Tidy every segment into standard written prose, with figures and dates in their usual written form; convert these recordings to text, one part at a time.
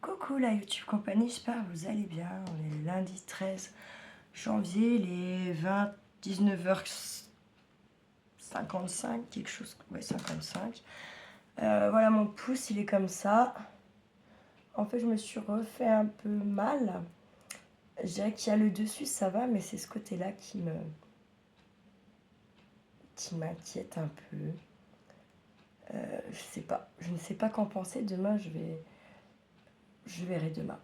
Coucou la YouTube compagnie, j'espère que vous allez bien. On est le lundi 13 janvier, les 19h55, quelque chose, ouais 55. Voilà, mon pouce il est comme ça. En fait je me suis refait un peu mal. Je dirais qu'il y a le dessus ça va, mais c'est ce côté là qui m'inquiète un peu. Je ne sais pas qu'en penser. Demain je verrai demain.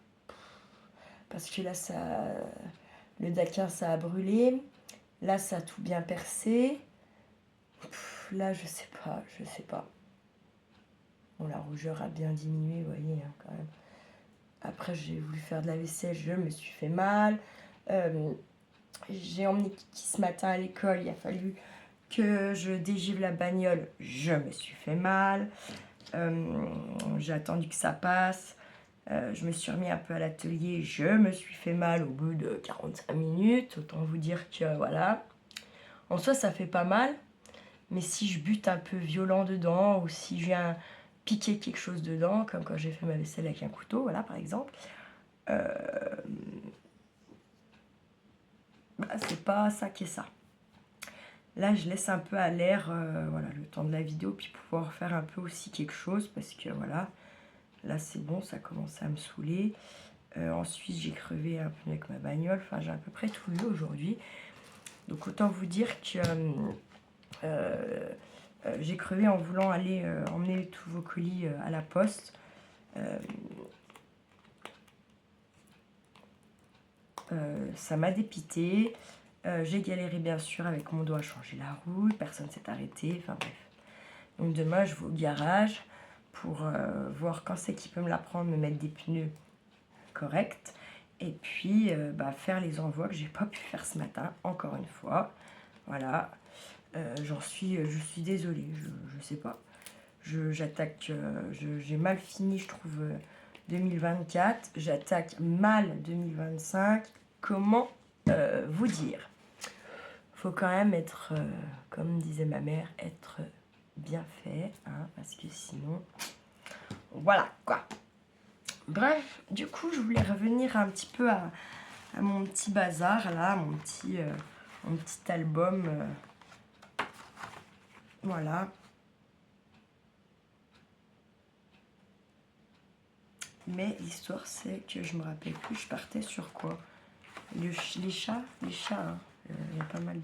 Parce que là le Dakar ça a brûlé. Là ça a tout bien percé. Là je sais pas. Bon, la rougeur a bien diminué, vous voyez, hein, quand même. Après j'ai voulu faire de la vaisselle, je me suis fait mal. J'ai emmené Kiki ce matin à l'école, il a fallu que je dégivre la bagnole, je me suis fait mal. J'ai attendu que ça passe. Je me suis remis un peu à l'atelier, je me suis fait mal au bout de 45 minutes. Autant vous dire que voilà. En soi, ça fait pas mal. Mais si je bute un peu violent dedans, ou si je viens piquer quelque chose dedans, comme quand j'ai fait ma vaisselle avec un couteau, voilà, par exemple, c'est pas ça qui est ça. Là, je laisse un peu à l'air voilà, le temps de la vidéo, puis pouvoir faire un peu aussi quelque chose, parce que voilà, là c'est bon, ça commence à me saouler. Ensuite, j'ai crevé un peu avec ma bagnole, enfin j'ai à peu près tout eu aujourd'hui. Donc autant vous dire que j'ai crevé en voulant aller emmener tous vos colis à la poste. Ça m'a dépité. J'ai galéré bien sûr avec mon doigt à changer la roue, personne s'est arrêté, enfin bref. Donc demain je vais au garage pour voir quand c'est qu'il peut me la prendre, me mettre des pneus corrects. Et puis faire les envois que j'ai pas pu faire ce matin, encore une fois. Voilà. Je suis désolée, je sais pas. J'attaque, j'ai mal fini je trouve 2024, j'attaque mal 2025. Comment vous dire? Faut quand même être, comme disait ma mère, être bien fait, hein, parce que sinon, voilà quoi. Bref, du coup, je voulais revenir un petit peu à mon petit bazar là, mon petit album, voilà. Mais l'histoire, c'est que je me rappelle plus, je partais sur quoi? Les chats, hein. Il y a pas mal.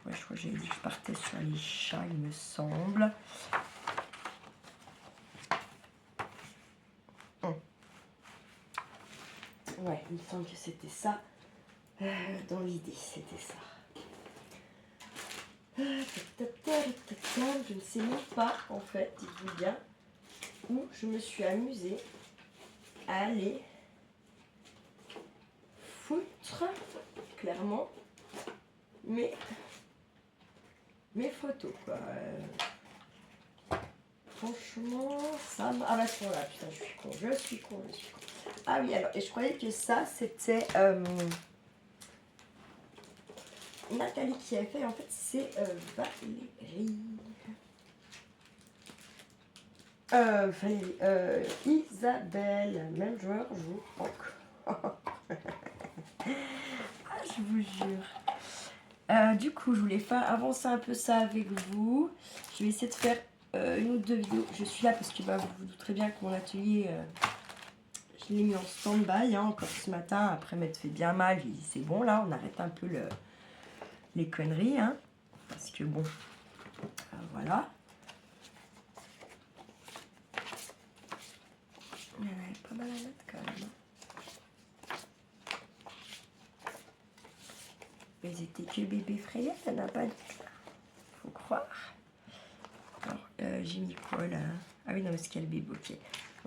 Ouais, je crois que j'avais dit que je partais sur les chats, il me semble. Ouais, il me semble que c'était ça. Dans l'idée, c'était ça. Je ne sais même pas, en fait, dites-vous bien, où je me suis amusée à aller foutre, clairement, mes photos, quoi. Franchement, ça m'a... Ah bah là, putain, je suis con. Ah oui, alors, et je croyais que ça, c'était Nathalie qui avait fait, en fait, c'est Valérie. Isabelle, même joueur, joue encore. Ah, je vous jure. Du coup, je voulais faire avancer un peu ça avec vous. Je vais essayer de faire une ou deux vidéos. Je suis là parce que vous vous douterez bien que mon atelier, je l'ai mis en stand-by encore ce matin. Après m'être fait bien mal, j'ai dit c'est bon là, on arrête un peu les conneries. Hein, parce que bon, voilà. Elle est pas mal à mettre quand même. Mais c'était que bébé Freya, ça n'a pas dit. Faut croire. Alors, j'ai mis quoi là? Ah oui, non, mais c'est qu'il y a le bébé, ok.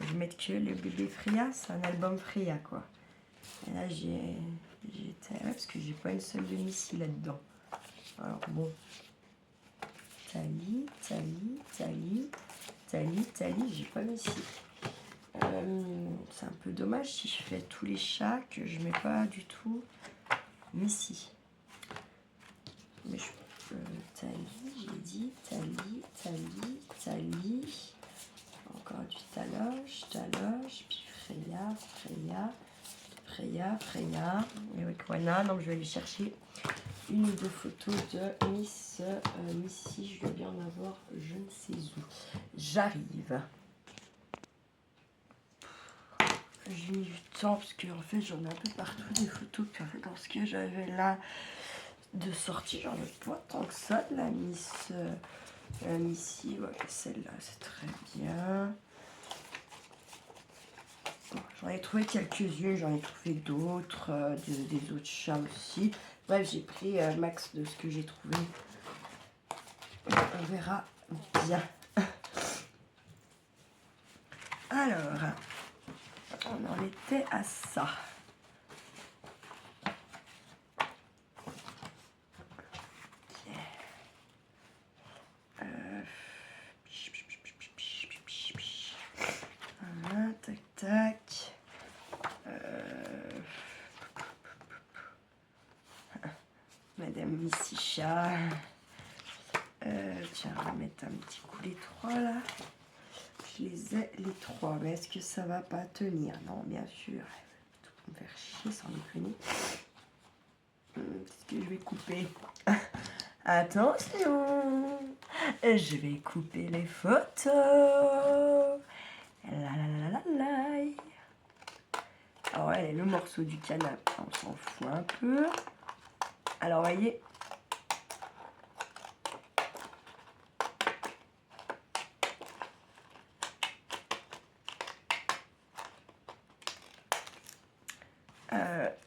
Je vais mettre que le bébé Freya, c'est un album Freya, quoi. Et là, j'ai... Ouais, parce que j'ai pas une seule de Missy là-dedans. Alors, bon. Tali, j'ai pas Missy. C'est un peu dommage si je fais tous les chats que je mets pas du tout Missy. Mais je Tali, j'ai dit Tali. Encore du taloche, puis Freya. Et avec Wana, donc je vais aller chercher une ou deux photos de Miss Missy. Je dois bien en avoir, je ne sais où. J'arrive. J'ai mis du temps parce que en fait j'en ai un peu partout des photos. Puis en fait dans ce que j'avais là de sortie, j'en ai pas tant que ça de la Missy. Ouais, celle-là c'est très bien. Bon, j'en ai trouvé quelques-unes, j'en ai trouvé d'autres, des autres chats aussi. Bref, j'ai pris max de ce que j'ai trouvé. On verra bien. Alors, on en était à ça. Voilà, tac, tac. Madame Missy Chat. Tiens, on va mettre un petit coup les trois là. Je les ai les trois, mais est-ce que ça va pas tenir? Non, bien sûr. Tout pour me faire chier sans déconner. Qu'est-ce que je vais couper? Attention, je vais couper les photos. La la la la la. Alors ouais, le morceau du canapé, on s'en fout un peu. Alors voyez.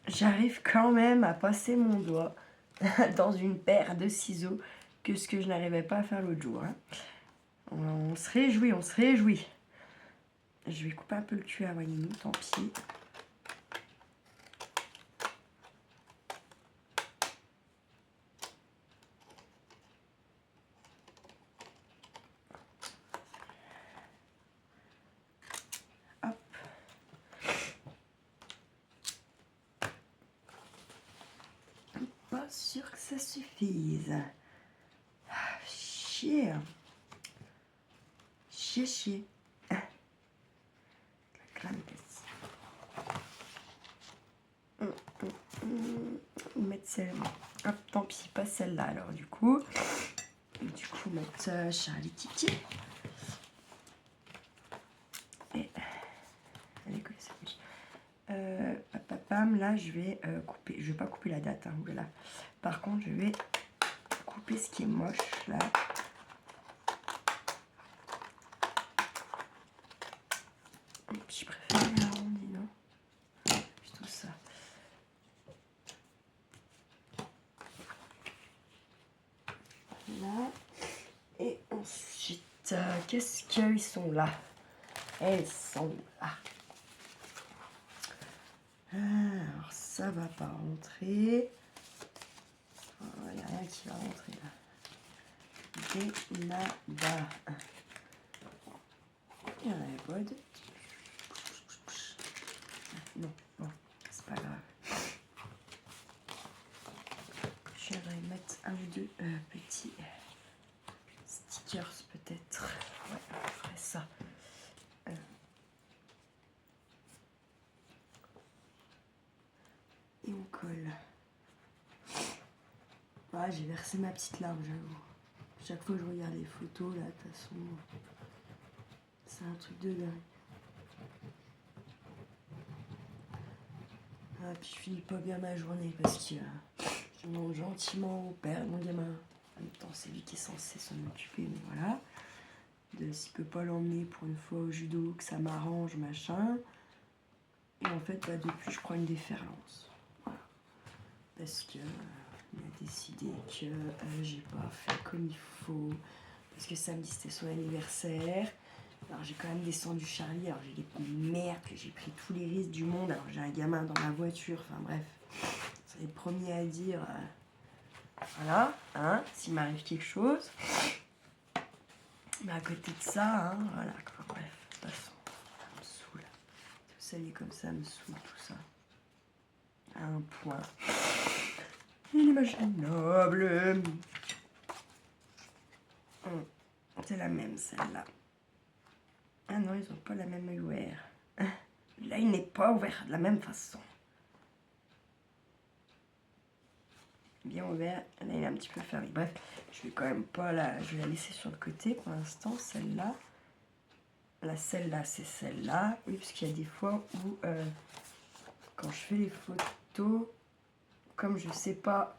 J'arrive quand même à passer mon doigt dans une paire de ciseaux que ce que je n'arrivais pas à faire l'autre jour. Hein. On se réjouit, on se réjouit. Je vais couper un peu le cul à voyez-nous, tant pis. Hop. Pas sûr que ça suffise. Ah, chier. Chier. Mettre celle hop, tant pis, pas celle-là alors du coup. Mettre Charlie Titi. Et allez, coller ça. Papapam, là je vais couper. Je vais pas couper la date, hein, oulala. Par contre, je vais couper ce qui est moche là. Je préfère les arrondis, non? Plutôt ça. Là. Et ensuite, qu'est-ce qu'ils sont là? Elles sont là. Alors, ça va pas rentrer. Il n'y a rien qui va rentrer là. Nada. Il y en avait pas de... Non, c'est pas grave. Je vais mettre un ou deux petits stickers peut-être. Ouais, on ferait ça. Et on colle. Ah, j'ai versé ma petite larme, j'avoue. Chaque fois que je regarde les photos, là, de toute façon, c'est un truc de dingue. Ah, puis je finis pas bien ma journée parce que je demande gentiment au père de mon gamin. En même temps, c'est lui qui est censé s'en occuper, mais voilà. S'il peut pas l'emmener pour une fois au judo, que ça m'arrange, machin. Et en fait, bah, depuis, je prends une déferlance. Voilà. Parce que il a décidé que j'ai pas fait comme il faut. Parce que samedi, c'était son anniversaire. Alors, j'ai quand même descendu Charlie. Alors, j'ai des merdes, que j'ai pris tous les risques du monde. Alors, j'ai un gamin dans ma voiture. Enfin, bref. Ça est le premier à dire... voilà, hein, s'il m'arrive quelque chose. Mais à côté de ça, hein, voilà, quoi, bref, de toute façon, ça me saoule. Tout ça, il est comme ça, me saoule, tout ça. À un point inimaginable. C'est la même, celle-là. Ah non, ils ont pas la même UR. Là, il n'est pas ouvert de la même façon. Bien ouvert. Là, il est un petit peu fermé. Bref, je vais quand même pas la... Je vais la laisser sur le côté pour l'instant, celle-là. Là, celle-là, c'est celle-là. Oui, parce qu'il y a des fois où, quand je fais les photos, comme je sais pas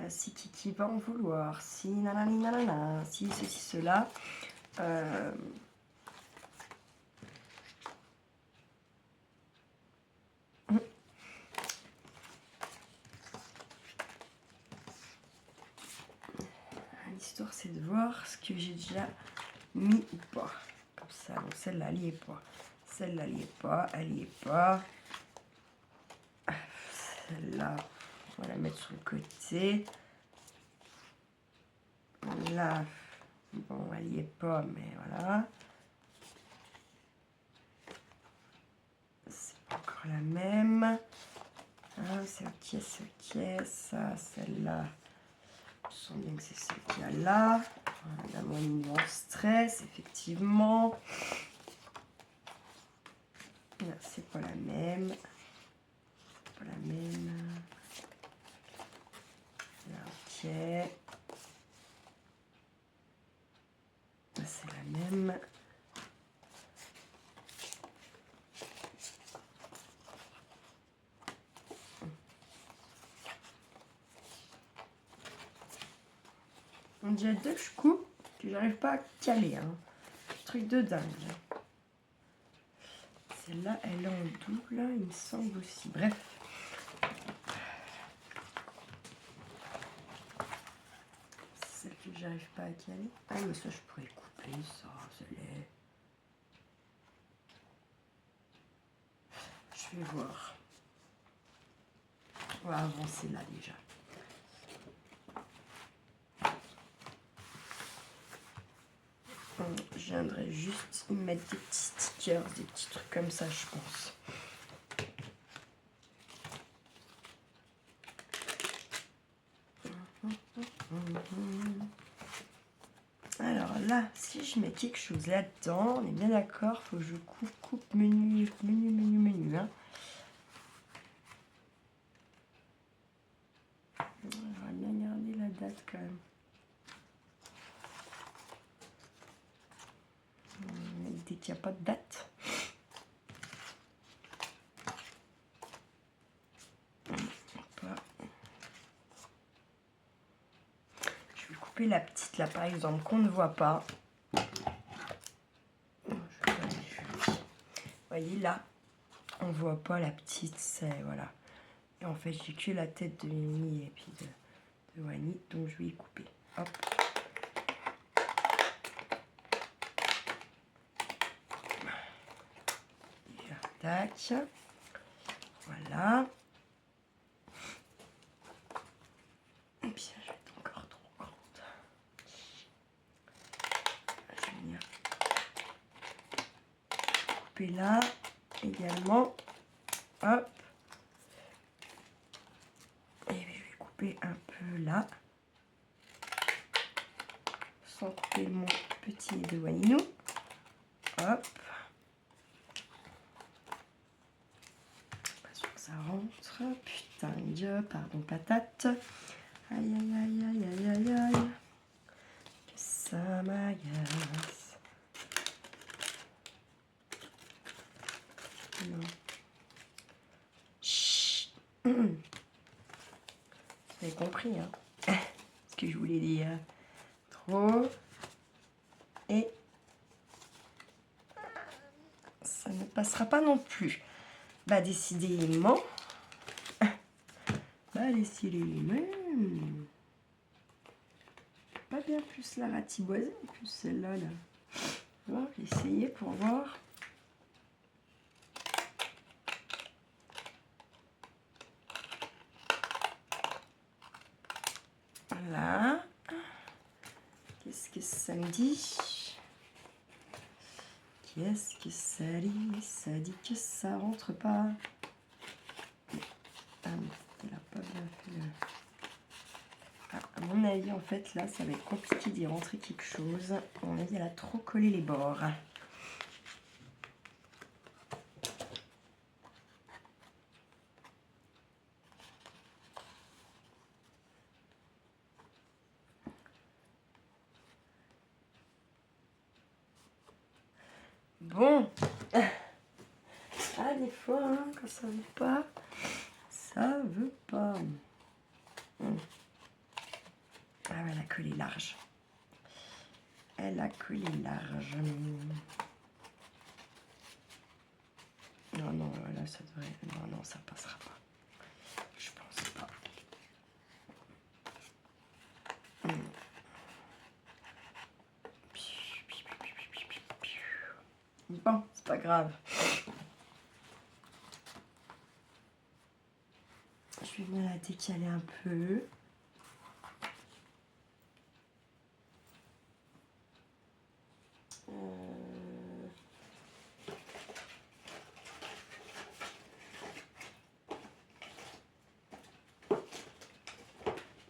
si Kiki va en vouloir, si nanani nanana, si ceci, cela... L'histoire, c'est de voir ce que j'ai déjà mis ou pas. Comme ça, donc celle-là, elle y est pas. Celle-là, elle y est pas. Elle y est pas. Celle-là, on va la mettre sur le côté. Là, bon, elle y est pas, mais voilà. C'est pas encore la même. Ah, c'est ok, c'est ok. Ça, celle-là, je sens bien que c'est celle qu'il y a là. Voilà, mon niveau stress, effectivement. Là, c'est pas la même. Pas la même. Là, ok. Là, c'est la même. On dirait deux que je coupe, que j'arrive pas à caler. Hein. Truc de dingue. Celle-là, elle est en double, il me semble aussi. Bref. C'est celle que j'arrive pas à caler. Ah, mais ça, je pourrais couper, ça, c'est laid. Je vais voir. On va avancer là déjà. Je viendrai juste y mettre des petits stickers, des petits trucs comme ça, je pense. Alors là, si je mets quelque chose là-dedans, on est bien d'accord, faut que je coupe, menu, hein. J'aurais bien gardé la date quand même. Dès qu'il n'y a pas de date. Je vais couper la petite là par exemple qu'on ne voit pas. Vous voyez là, on ne voit pas la petite, c'est voilà. Et en fait j'ai que la tête de Mimi et puis de Wani, donc je vais y couper. Hop. Tac. Voilà. Et puis je vais être encore trop grande. Je vais venir couper là également. Hop. Et je vais couper un peu là. Sans couper mon petit de Waninou. Hop. Pas sûr que ça rentre. Putain, Dieu, pardon, patate. Aïe, aïe, aïe, aïe, aïe, aïe, aïe. Que ça m'agace. Non. Chut. Vous avez compris, hein, ce que je voulais dire. Trop. Et ça ne passera pas non plus. Bah, décidément. Bah, décidément. Pas bien plus la ratiboiser, en plus celle-là. Là. Bon, je vais essayer pour voir. Voilà. Qu'est-ce que ça me dit? Qu'est-ce que ça dit? Ça dit que ça rentre pas. Ah non, elle a pas bien fait le... Ah, à mon avis, en fait, là, ça va être compliqué d'y rentrer quelque chose. À mon avis, elle a trop collé les bords. Bon. Ah, des fois, hein, quand ça veut pas, ça veut pas. Ah, elle a collé large. Elle a collé large. Non, non, là, ça devrait... Non, non, ça passera pas. Je pense pas. Bon, c'est pas grave. Je vais venir la décaler un peu.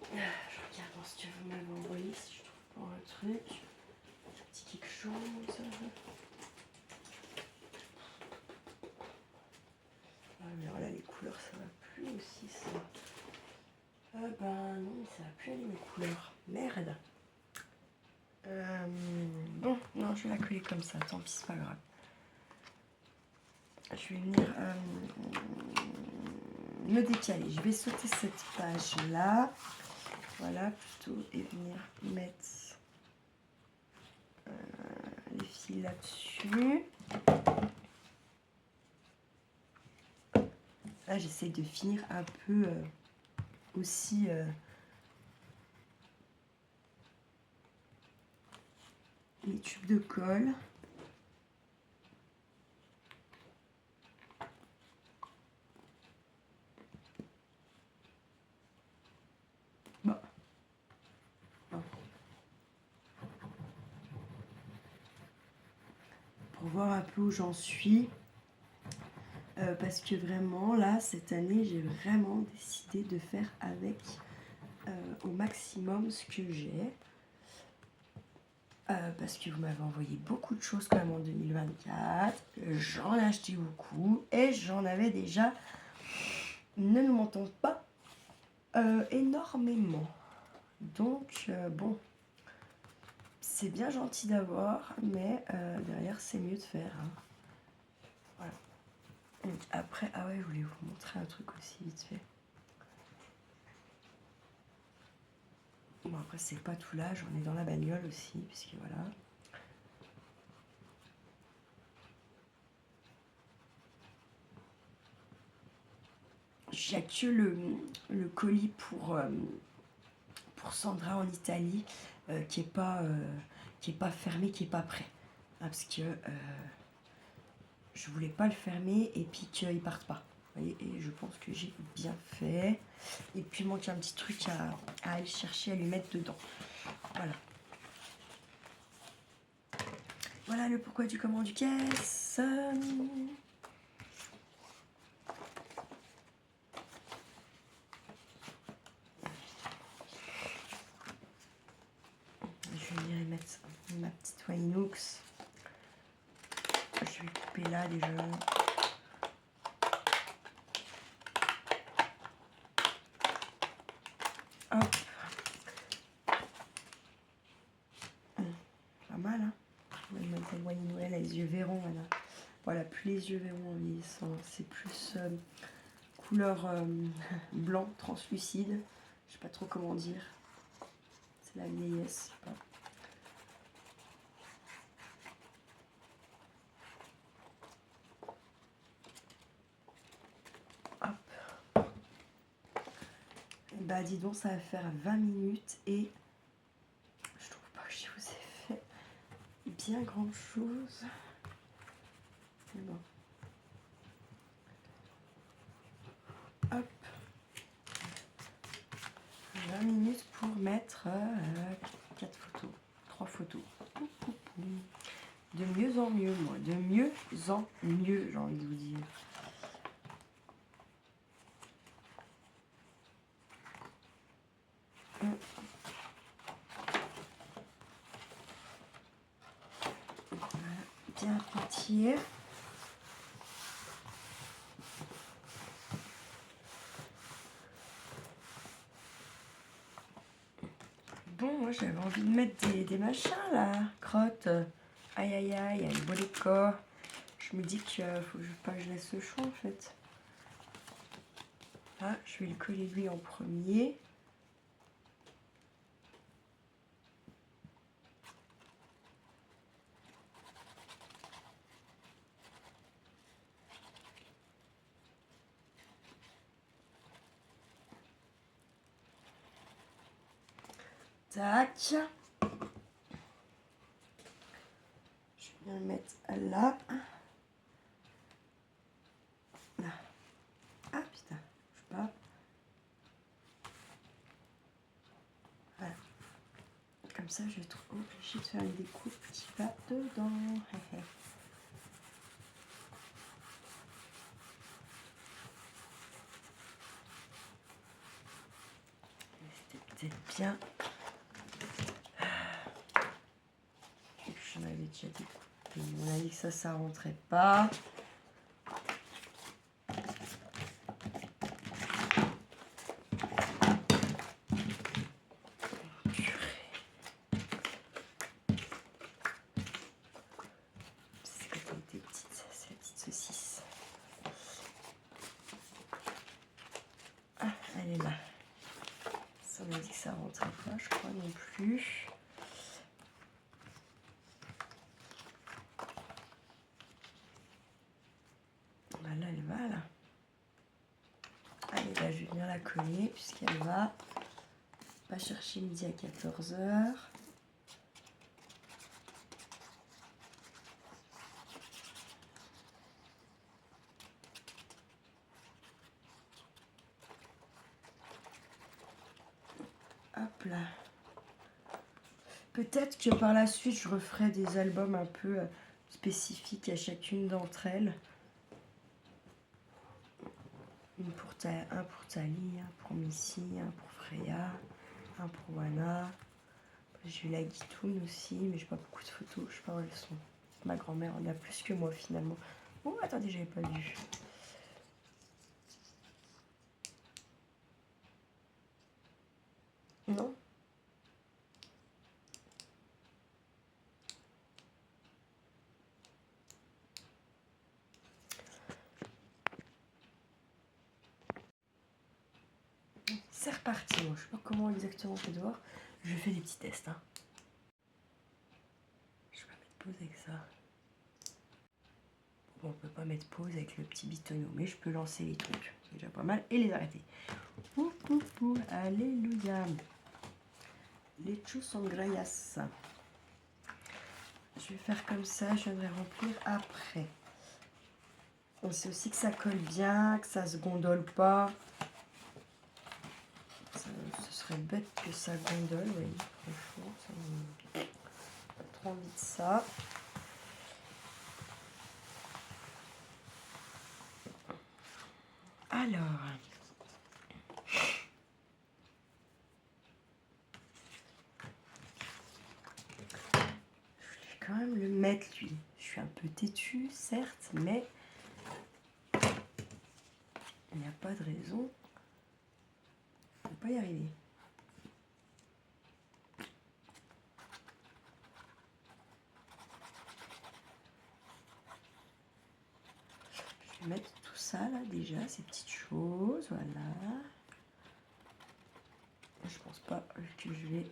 Je regarde ce que vous m'avez envoyé, si je trouve pas un truc. Un petit quelque chose. Ah, mais alors là, les couleurs, ça va plus aussi, ça. Ah ben non, ça va plus aller mes couleurs. Merde. Bon, non, je vais la coller comme ça, tant pis, c'est pas grave. Je vais venir me décaler. Je vais sauter cette page-là. Voilà, plutôt, et venir mettre les fils là-dessus. Là, j'essaie de finir un peu aussi... les tubes de colle. Bon. Bon. Pour voir un peu où j'en suis. Parce que vraiment, là, cette année, j'ai vraiment décidé de faire avec au maximum ce que j'ai. Parce que vous m'avez envoyé beaucoup de choses quand même en 2024. J'en ai acheté beaucoup et j'en avais déjà, ne nous mentons pas, énormément. Donc, bon, c'est bien gentil d'avoir, mais derrière, c'est mieux de faire. Hein. Voilà. Donc, après, ah ouais, je voulais vous montrer un truc aussi vite fait. Bon, après, c'est pas tout là, j'en ai dans la bagnole aussi, puisque voilà. J'ai que le colis pour Sandra en Italie qui est pas fermé, qui est pas prêt. Ah, parce que je voulais pas le fermer et puis qu'ils partent pas. Vous voyez, et je pense que j'ai bien fait. Et puis il manque un petit truc à aller chercher, à lui mettre dedans. Voilà. Voilà le pourquoi du comment du caisse. Je vais venir mettre ma petite Winux. Je vais couper là déjà. Hop. Pas mal, hein. Mademoiselle Wayne Noël, les yeux verront, voilà. Voilà, plus les yeux verront en vieillissant. C'est plus couleur blanc, translucide. Je sais pas trop comment dire. C'est la vieillesse, je sais pas. Hop. Et bah dis donc, ça va faire 20 minutes et je trouve pas que je vous ai fait bien grand chose. Mais bon. Hop. 20 minutes pour mettre 4 photos, 3 photos. De mieux en mieux, moi. De mieux en mieux, j'ai envie de vous dire. Voilà, bien petit. Bon, moi j'avais envie de mettre des machins là, crottes. Aïe aïe aïe, il y a le beau décor. Je me dis qu'il faut pas que je laisse le choix en fait. Là, je vais le coller lui en premier. Tac. Je vais le mettre là. Là. Ah putain, je sais pas. Voilà. Comme ça, je vais être obligée de faire une découpe qui va dedans. C'était peut-être bien. Je m'avais déjà découpé. On a dit que ça rentrait pas. C'est la petite saucisse. Ah, elle est là. Ça m'a dit que ça rentrait pas, je crois non plus. Là, elle va là. Allez, là, je vais venir la coller puisqu'elle va pas chercher midi à 14 h. Hop là. Peut-être que par la suite, je referai des albums un peu spécifiques à chacune d'entre elles. Un pour Tali, un pour Missy, un pour Freya, un pour Wana. J'ai eu la Guitoune aussi, mais j'ai pas beaucoup de photos. Je sais pas où elles sont. Ma grand-mère en a plus que moi finalement. Oh, attendez, j'avais pas vu. Non. C'est reparti. Moi, je sais pas comment exactement on fait de voir. Je fais des petits tests. Hein. Je vais pas mettre pause avec ça. Bon, on peut pas mettre pause avec le petit bitonneau, mais je peux lancer les trucs. C'est déjà pas mal. Et les arrêter. Ouh, ouh, ouh, alléluia. Les chus sont grayas. Je vais faire comme ça. Je viendrai remplir après. On sait aussi que ça colle bien, que ça se gondole pas. Ce serait bête que ça gondole, oui. Franchement, ça pas trop envie de ça. Alors, je vais quand même le mettre lui. Je suis un peu têtue, certes, mais il n'y a pas de raison de ne pas y arriver. Je vais mettre tout ça là déjà, ces petites choses, voilà. Je pense pas que je vais...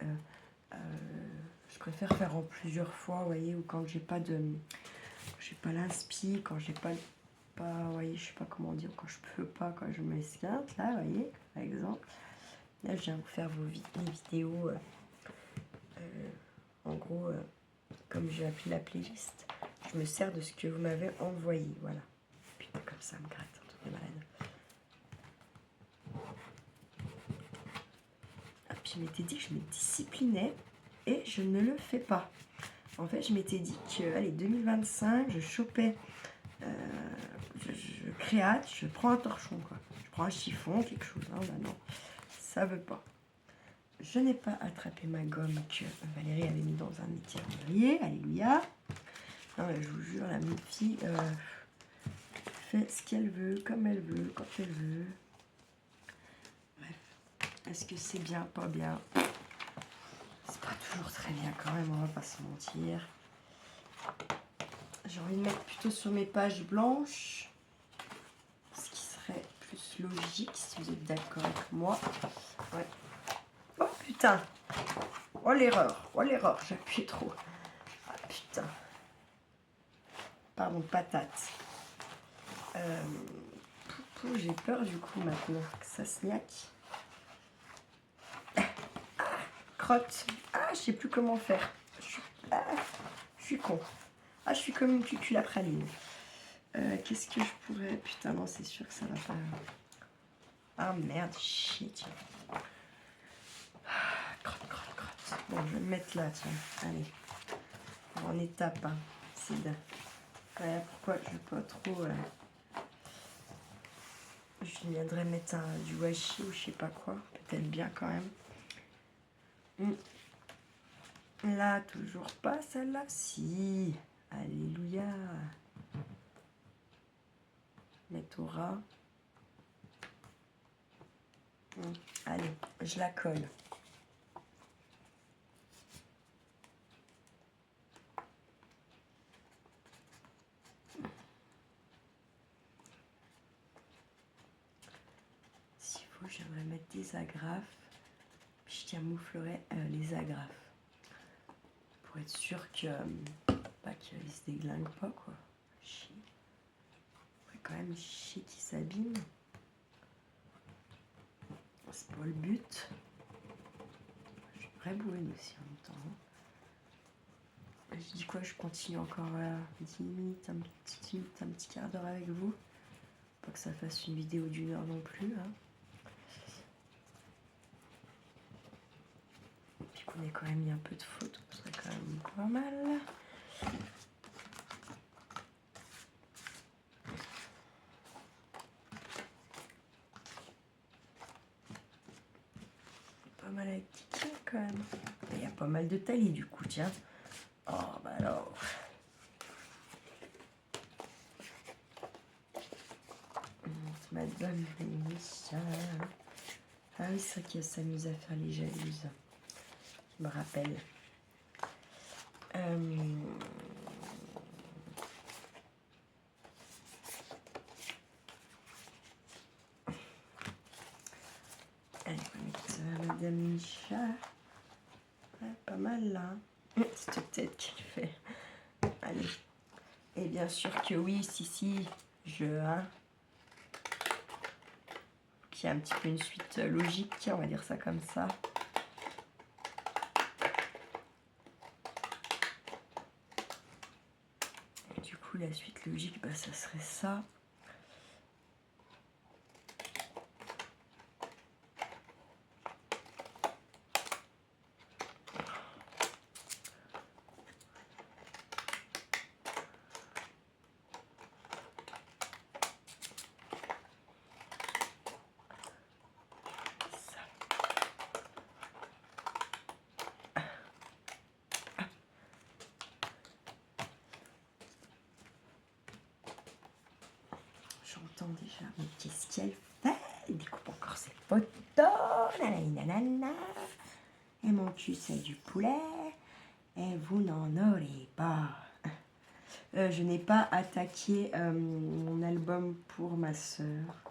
je préfère faire en plusieurs fois, vous voyez, ou quand j'ai pas de... J'ai pas l'inspi, quand j'ai pas... Vous voyez, je sais pas comment dire, quand je peux pas, quand je m'esquinte, là, vous voyez, par exemple. Là, je viens vous faire mes vidéos, en gros, comme j'ai appelé la playlist, je me sers de ce que vous m'avez envoyé, voilà. Putain, comme ça me gratte, un truc de malade. Ah, puis je m'étais dit que je me disciplinais et je ne le fais pas. En fait, je m'étais dit que, allez, 2025, je chopais, je créate, je prends un torchon, quoi. Je prends un chiffon, quelque chose, hein, bah non, ça veut pas. Je n'ai pas attrapé ma gomme que Valérie avait mis dans un étirelier, alléluia. Non, mais je vous jure, la petite fille fait ce qu'elle veut, comme elle veut, quand elle veut. Bref, est-ce que c'est bien, pas bien? C'est pas toujours très bien quand même, on va pas se mentir. j'ai envie de mettre plutôt sur mes pages blanches. Ce qui serait plus logique, si vous êtes d'accord avec moi. Ouais. Oh putain! Oh l'erreur! Oh l'erreur! J'ai appuyé trop. Ah putain! Pardon, patate. J'ai peur du coup maintenant que ça se niaque. Crotte. Ah, je sais plus comment faire. Je suis con. Ah, je suis comme une cucul à praline. Qu'est-ce que je pourrais... Putain, non, c'est sûr que ça va pas... Ah, merde, shit. Crotte, crotte, crotte. Bon, je vais me mettre là, tiens. Allez. En étape, hein. C'est de... Ouais, pourquoi je vais pas trop... Je viendrais mettre du washi ou je sais pas quoi. Peut-être bien quand même. Là, toujours pas celle-là. Si. Alléluia. Mettre au ras. Allez, je la colle. S'il faut, j'aimerais mettre des agrafes. Puis je camouflerai les agrafes. Pour être sûr que pas qu'ils se déglinguent pas, quoi. Chier. Faudrait quand même chier qu'ils s'abîment. C'est pas le but. Je suis vraie bourrine aussi en même temps. Je dis quoi, je continue encore 10 minutes, un petit quart d'heure avec vous. Pas que ça fasse une vidéo d'1 heure non plus. Hein. Puis qu'on ait quand même mis un peu de photos, ce serait quand même pas mal. Pas mal avec Kiki quand même. Il y a pas mal de taillis du coup, tiens. Oh bah alors. Madame Vénitia. Ah oui, c'est vrai qu'elle s'amuse à faire les jalouses. Je me rappelle. Allez, on va mettre Madame Micha. Ouais, pas mal là. Cette tête qu'il fait. Allez. Et bien sûr que oui, si, je... Hein, qu'il y a un petit peu une suite logique, on va dire ça comme ça. Et du coup, la suite logique, bah, ça serait ça. J'entends déjà, mais qu'est-ce qu'elle fait? Elle découpe encore ses photos. Nanana. Et mon cul, c'est du poulet. Et vous n'en aurez pas. Je n'ai pas attaqué mon album pour ma soeur.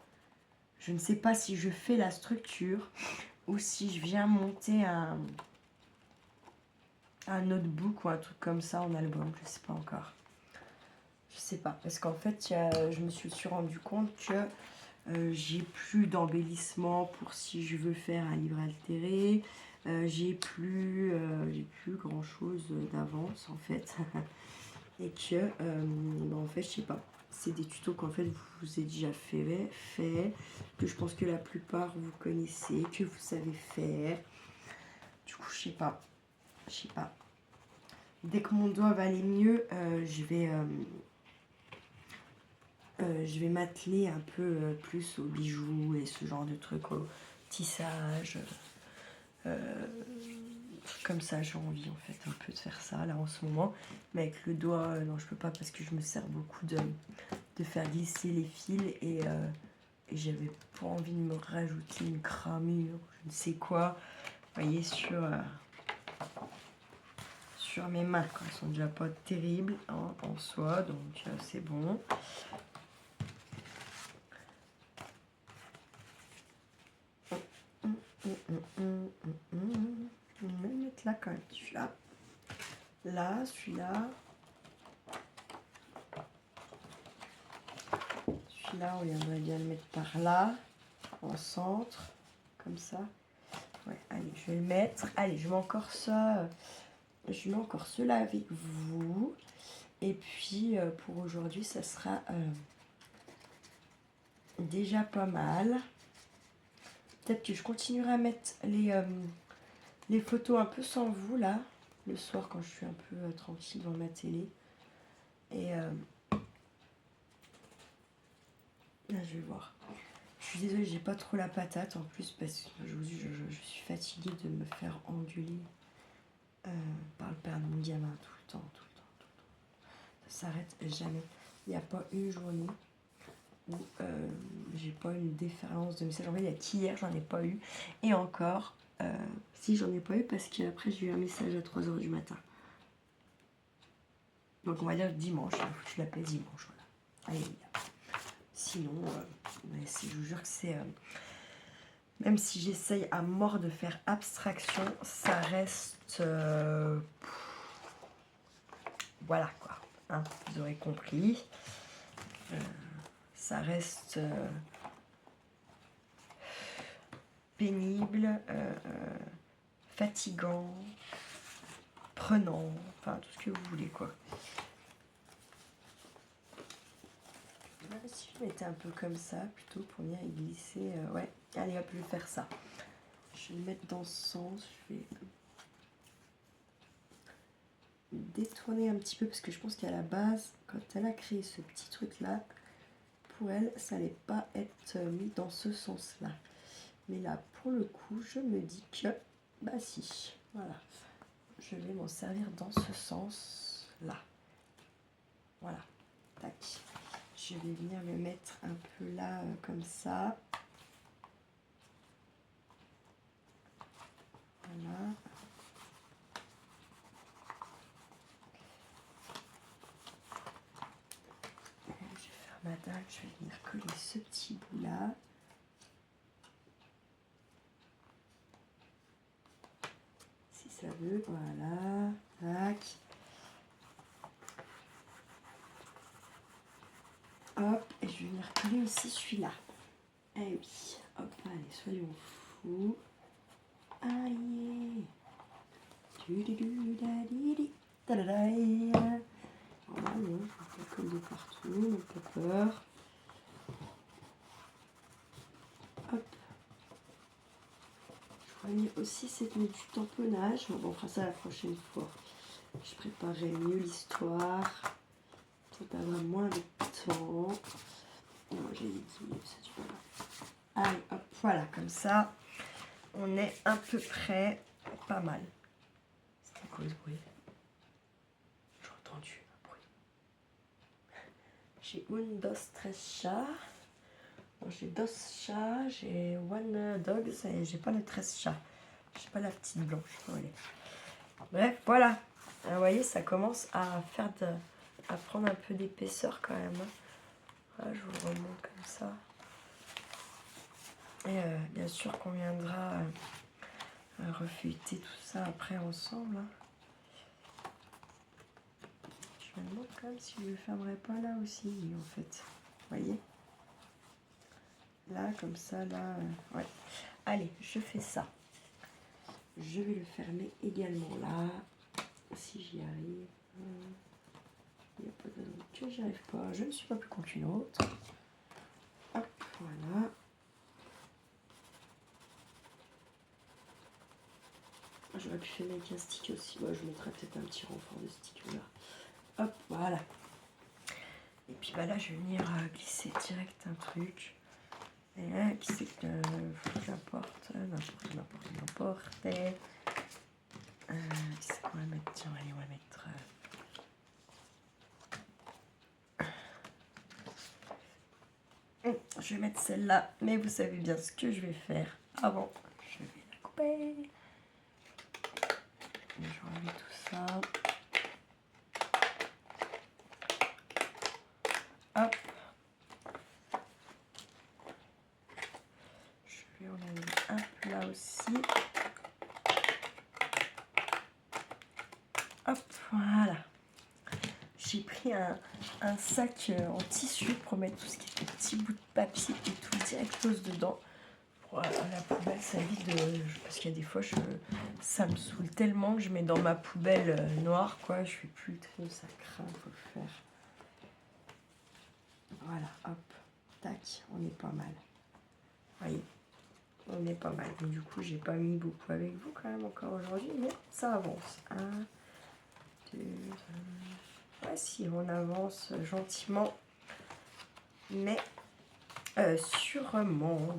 Je ne sais pas si je fais la structure ou si je viens monter un notebook ou un truc comme ça en album. Je ne sais pas encore. Je sais pas. Parce qu'en fait, je me suis rendu compte que j'ai plus d'embellissement pour si je veux faire un livre altéré. J'ai plus grand chose d'avance en fait. Et que, en fait, je sais pas. C'est des tutos qu'en fait vous avez déjà fait, que je pense que la plupart vous connaissez, que vous savez faire. Du coup, je sais pas. Dès que mon doigt va aller mieux, je vais m'atteler un peu plus aux bijoux et ce genre de trucs, au tissage. Comme ça, j'ai envie en fait un peu de faire ça là en ce moment. Mais avec le doigt, non, je peux pas parce que je me sers beaucoup de faire glisser les fils et j'avais pas envie de me rajouter une cramure, je ne sais quoi. Vous voyez, sur sur mes mains, quoi. Elles sont déjà pas terribles hein, en soi, donc c'est bon. Je vais me mettre là quand même. Celui-là. Là, celui-là. Celui-là, on aimerait bien le mettre par là, en centre, comme ça. Ouais, allez, je vais le mettre. Allez, je mets encore ça. Je mets encore cela avec vous. Et puis, pour aujourd'hui, ça sera déjà pas mal. Peut-être que je continuerai à mettre les photos un peu sans vous, là, le soir, quand je suis un peu tranquille devant ma télé. Et là, je vais voir. Je suis désolée, j'ai pas trop la patate en plus, parce que je vous dis, je suis fatiguée de me faire engueuler par le père de mon gamin tout le temps. Ça s'arrête jamais. Il n'y a pas une journée où j'ai pas eu une déferlance de messages. En fait, il y a qu'hier, j'en ai pas eu. Et encore, si j'en ai pas eu, parce qu'après, j'ai eu un message à 3 h du matin. Donc, on va dire dimanche. Je l'appelle dimanche. Voilà. Allez, sinon, je vous jure que c'est... même si j'essaye à mort de faire abstraction, ça reste... voilà, quoi. Hein, vous aurez compris. Ça reste pénible, fatigant, prenant, enfin tout ce que vous voulez, quoi. Si je mettais un peu comme ça, plutôt pour venir y glisser, ouais, allez hop, je vais faire ça. Je vais le mettre dans ce sens, je vais détourner un petit peu, parce que je pense qu'à la base, quand elle a créé ce petit truc-là, pour elle, ça n'allait pas être mis dans ce sens-là. Mais là, pour le coup, je me dis que, bah si, voilà. Je vais m'en servir dans ce sens-là. Voilà, tac. Je vais venir le mettre un peu là, comme ça. Voilà. Je vais faire ma dalle, je vais venir coller ce petit bout-là. Si ça veut, voilà. Tac. Hop, et je vais venir coller aussi celui-là. Eh oui, hop, allez, soyons fous. Allez. Voilà, non, je vais coller de partout, donc pas peur. Hop. Je voyais aussi cette nuit du tamponnage. Bon, on fera ça la prochaine fois. Je préparerai mieux l'histoire. Peut-être avoir moins de temps. Non, j'ai dit 10 minutes, ça dure pas. Allez, hop, voilà, comme ça, on est à peu près pas mal. C'était quoi ce bruit? J'ai entendu un bruit. J'ai une, dos, tres chats. J'ai dos chats, j'ai one dogs et j'ai pas les 13 chats. J'ai pas la petite blanche. Allez. Bref, voilà. Vous voyez, ça commence à faire à prendre un peu d'épaisseur quand même. Voilà, je vous le remonte comme ça. Et bien sûr qu'on viendra refeuilleter tout ça après ensemble. Je me demande quand même si je ne le fermerai pas là aussi, en fait. Vous voyez? Là, comme ça, là. Ouais. Allez, je fais ça. Je vais le fermer également là. Si j'y arrive. Il n'y a pas de raison que j'y arrive pas. Je ne suis pas plus con qu'une autre. Hop, voilà. J'aurais pu faire avec un stick aussi. Ouais, je mettrai peut-être un petit renfort de stick là. Hop, voilà. Et puis bah là, je vais venir glisser direct un truc. Et là, qui c'est que n'importe. Qui c'est qu'on va mettre? Tiens, allez, on va mettre. Je vais mettre celle-là, mais vous savez bien ce que je vais faire avant. Je vais la couper. Je vais enlever tout ça. Hop. Je vais en enlever un peu là aussi. Hop, voilà. J'ai pris un sac en tissu pour mettre tout ce qui est petits bouts de papier et tout direct dedans. Pour la poubelle, ça évite de... Parce qu'il y a des fois, ça me saoule tellement que je mets dans ma poubelle noire, quoi. Je fais plus le tri, ça craint, faut le faire. Voilà, hop, tac, on est pas mal. Voyez, on est pas mal. Et du coup, j'ai pas mis beaucoup avec vous quand même encore aujourd'hui, mais ça avance. 1, 2, 3... Ouais, si, on avance gentiment, mais sûrement.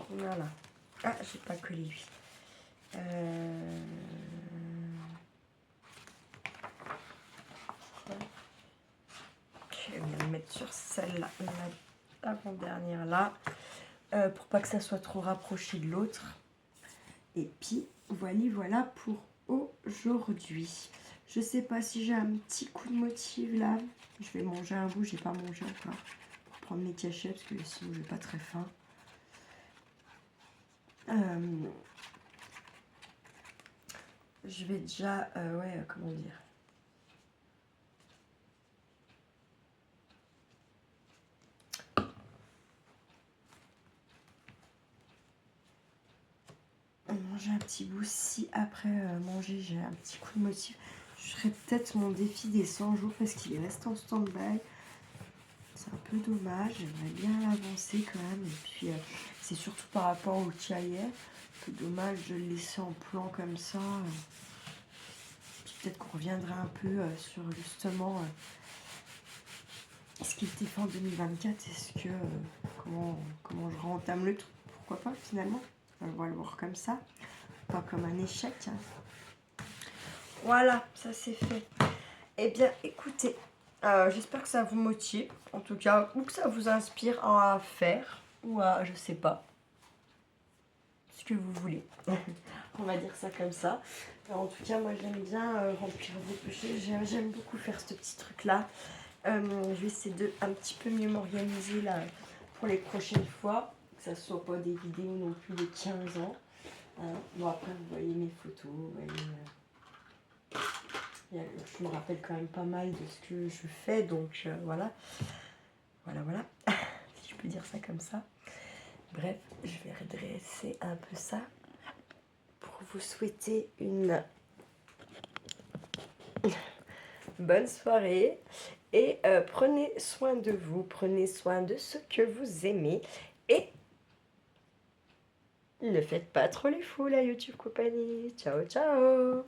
Voilà. Ah, j'ai pas collé lui. Je vais le mettre sur celle-là, l'avant-dernière là, pour pas que ça soit trop rapproché de l'autre. Et puis, voilà pour aujourd'hui. Je sais pas si j'ai un petit coup de motif là. Je vais manger un bout, j'ai pas mangé encore. Pour prendre mes cachets, parce que sinon j'ai pas très faim. Je vais déjà, ouais, comment dire. Manger un petit bout si après manger j'ai un petit coup de motif. Je ferai peut-être mon défi des 100 jours parce qu'il est resté en stand-by. C'est un peu dommage, j'aimerais bien l'avancer quand même. Et puis c'est surtout par rapport au tien hier. Un peu dommage de le laisser en plan comme ça. Puis peut-être qu'on reviendra un peu sur justement ce qu'il était fait en 2024. Est-ce que comment je rentame le truc? Pourquoi pas finalement? On va le voir comme ça. Pas comme un échec. Voilà, ça c'est fait. Eh bien, écoutez, j'espère que ça vous motive, en tout cas, ou que ça vous inspire à faire, ou à, je sais pas, ce que vous voulez. On va dire ça comme ça. En tout cas, moi j'aime bien remplir vos pochettes. J'aime beaucoup faire ce petit truc-là. Je vais essayer de un petit peu mieux m'organiser là pour les prochaines fois. Que ça ne soit pas des vidéos non plus de 15 ans. Bon, après, vous voyez mes photos, vous voyez... je me rappelle quand même pas mal de ce que je fais, donc voilà. Voilà, si je peux dire ça comme ça. Bref, je vais redresser un peu ça pour vous souhaiter une bonne soirée. Et prenez soin de vous, prenez soin de ce que vous aimez. Et ne faites pas trop les fous, la YouTube compagnie. Ciao, ciao!